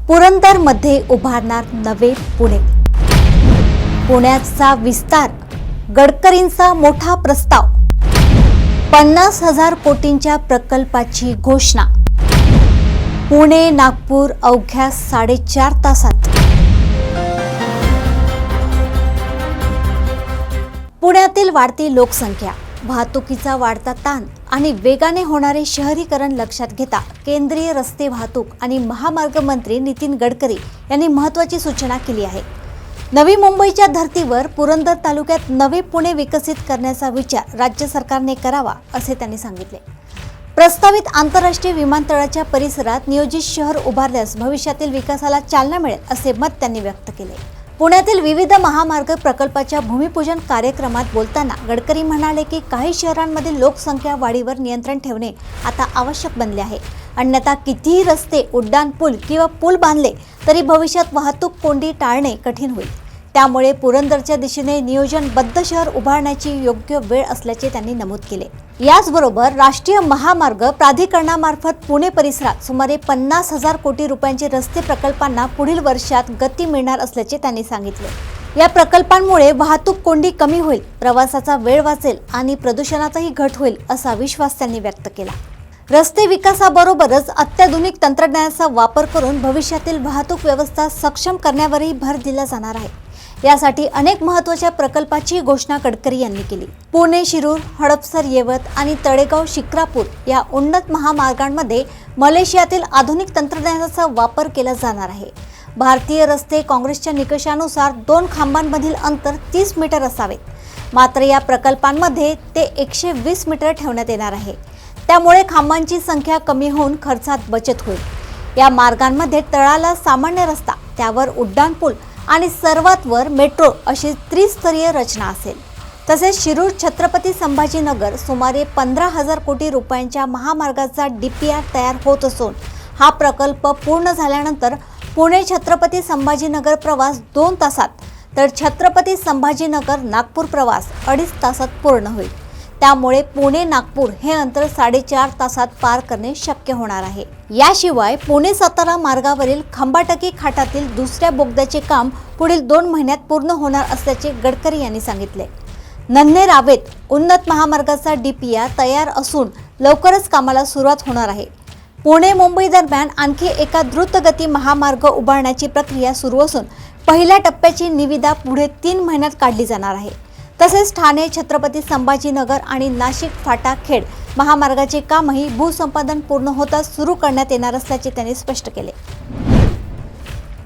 पुरंदरमध्ये उभारणार नवे पुणे. पुण्याचा विस्तार, गडकरींचा मोठा प्रस्ताव, 50,000 कोटींच्या प्रकल्पाची घोषणा. पुणे नागपूर अवघ्या 4.5 तासात. पुण्यातील वाढती लोकसंख्या, वाहतुकीचा वाढता ताण आणि वेगाने होणारे शहरीकरण लक्षात घेता केंद्रीय रस्ते वाहतूक आणि महामार्ग मंत्री नितीन गडकरी यांनी महत्त्वाची सूचना केली आहे. नवी मुंबईच्या धर्तीवर पुरंदर तालुक्यात नवे पुणे विकसित करण्याचा विचार राज्य सरकारने करावा, असे त्यांनी सांगितले. प्रस्तावित आंतरराष्ट्रीय विमानतळाच्या परिसरात नियोजित शहर उभारल्यास भविष्यातील विकासाला चालना मिळेल, असे मत त्यांनी व्यक्त केले. पुण्यातील विविध महामार्ग प्रकल्पाच्या भूमिपूजन कार्यक्रमात बोलताना गडकरी म्हणाले की काही शहरांमधील लोकसंख्या वाढीवर नियंत्रण ठेवणे आता आवश्यक बनले आहे. अन्यथा कितीही रस्ते, उड्डाण पूल किंवा पूल बांधले तरी भविष्यात वाहतूक कोंडी टाळणे कठीण होईल. त्यामुळे पुरंदरच्या दिशेने नियोजनबद्ध शहर उभारण्याची योग्य वेळ असल्याचे त्यांनी नमूद केले. याचबरोबर राष्ट्रीय महामार्ग प्राधिकरणामार्फत पुणे परिसरात सुमारे 50,000 कोटी रुपयांचे रस्ते प्रकल्पांना पुढील वर्षात गती मिळणार असल्याचे त्यांनी सांगितले. या प्रकल्पांमुळे वाहतूक कोंडी कमी होईल, प्रवासाचा वेळ वाचेल आणि प्रदूषणातही घट होईल, असा विश्वास त्यांनी व्यक्त केला. रस्ते विकासाबरोबरच अत्याधुनिक तंत्रज्ञानाचा वापर करून भविष्यातील वाहतूक व्यवस्था सक्षम करण्यावरही भर दिला जाणार आहे. यासाठी अनेक महत्त्वाच्या प्रकल्पाची घोषणा गडकरी यांनी केली. पुणे शिरूर, हडपसर येवत आणि तळेगाव शिक्रापूर या उन्नत महामार्गांमध्ये मलेशियातील आधुनिक तंत्रज्ञानाचा वापर केला जाणार आहे. भारतीय रस्ते काँग्रेसच्या निकषानुसार 2 खांबांमधील अंतर 30 मीटर असावे. मात्र या प्रकल्पांमध्ये ते 120 मीटर ठेवण्यात येणार आहे. त्यामुळे खांबांची संख्या कमी होऊन खर्चात बचत होईल. या मार्गांमध्ये तळाला सामान्य रस्ता, त्यावर उड्डाण पूल आणि सर्वात वर मेट्रो अशी त्रिस्तरीय रचना असेल. तसेच शिरूर छत्रपती संभाजीनगर सुमारे 15,000 कोटी रुपयांच्या महामार्गाचा DPR तयार होत असून हा प्रकल्प पूर्ण झाल्यानंतर पुणे छत्रपती संभाजीनगर प्रवास 2 तासात तर छत्रपती संभाजीनगर नागपूर प्रवास 2.5 तासात पूर्ण होईल. त्यामुळे पुणे नागपूर हे अंतर 4.5 तासात पार करणे शक्य होणार आहे. याशिवाय पुणे सातारा मार्गावरील खंबाटकी खाटातील दुसऱ्या बोगद्याचे काम पुढील 2 महिन्यात पूर्ण होणार असल्याचे गडकरी यांनी सांगितले. नन्हे रावेत उन्नत महामार्गाचा DPR तयार असून लवकरच कामाला सुरुवात होणार आहे. पुणे मुंबई दरम्यान आणखी एका द्रुतगती महामार्ग उभारण्याची प्रक्रिया सुरू असून पहिल्या टप्प्याची निविदा पुढे 3 महिन्यात काढली जाणार आहे. तसेच ठाणे छत्रपती संभाजीनगर आणि नाशिक फाटा खेड महामार्गाचे कामही भूसंपादन पूर्ण होताच सुरू करण्यात येणार असल्याचे त्यांनी स्पष्ट केले.